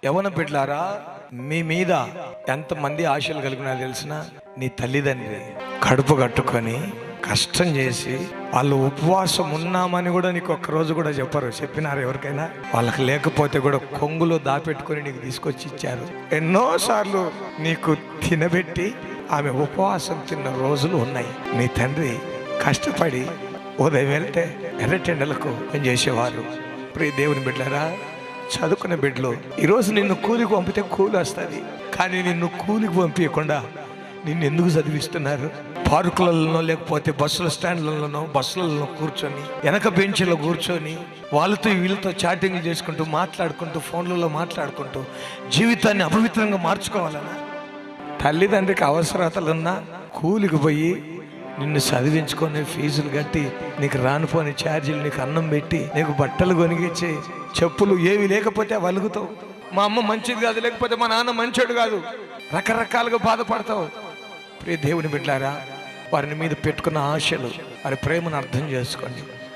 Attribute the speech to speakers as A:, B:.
A: యవన బిడ్డలారా, మీ మీద ఎంతమంది ఆశలు కలిగినా తెలిసిన నీ తల్లిదండ్రి కడుపు కట్టుకొని కష్టం చేసి వాళ్ళు ఉపవాసం ఉన్నామని కూడా నీకు ఒక్కరోజు కూడా చెప్పరు. చెప్పినారు ఎవరికైనా? వాళ్ళకి లేకపోతే కూడా కొంగులో దాపెట్టుకొని నీకు తీసుకొచ్చి ఇచ్చారు. ఎన్నోసార్లు నీకు తినబెట్టి ఆమె ఉపవాసం తిన్న రోజులు ఉన్నాయి. నీ తండ్రి కష్టపడి ఉదయం వెళ్తే ఎర్రటెండలకు పనిచేసేవారు. ప్రియ దేవుని బిడ్డలారా, చదువుకునే బిడ్డలు, ఈరోజు నిన్ను కూలికి పంపితే కూలి వస్తుంది, కానీ నిన్ను కూలికి పంపించకుండా నిన్ను ఎందుకు చదివిస్తున్నారు? పార్కులలో లేకపోతే బస్సుల స్టాండ్లలోనో బస్సులలో కూర్చొని వెనక బెంచ్లో కూర్చొని వాళ్ళతో వీళ్ళతో చాటింగ్లు చేసుకుంటూ మాట్లాడుకుంటూ ఫోన్లలో మాట్లాడుకుంటూ జీవితాన్ని అపవిత్రంగా మార్చుకోవాలన్నా? తల్లిదండ్రికి అవసరతలున్నా కూలికి పోయి నిన్ను చదివించుకొని ఫీజులు కట్టి నీకు రానుపోని ఛార్జీలు, నీకు అన్నం పెట్టి నీకు బట్టలు కొనిగించి చెప్పులు ఏవి లేకపోతే వలుగుతావు. మా అమ్మ మంచిది కాదు, లేకపోతే మా నాన్న మంచోడు కాదు, రకరకాలుగా బాధపడతావు. ప్రియ దేవుని బిడ్డలారా, వారిని మీద పెట్టుకున్న ఆశలు, వారి ప్రేమను అర్థం చేసుకోండి.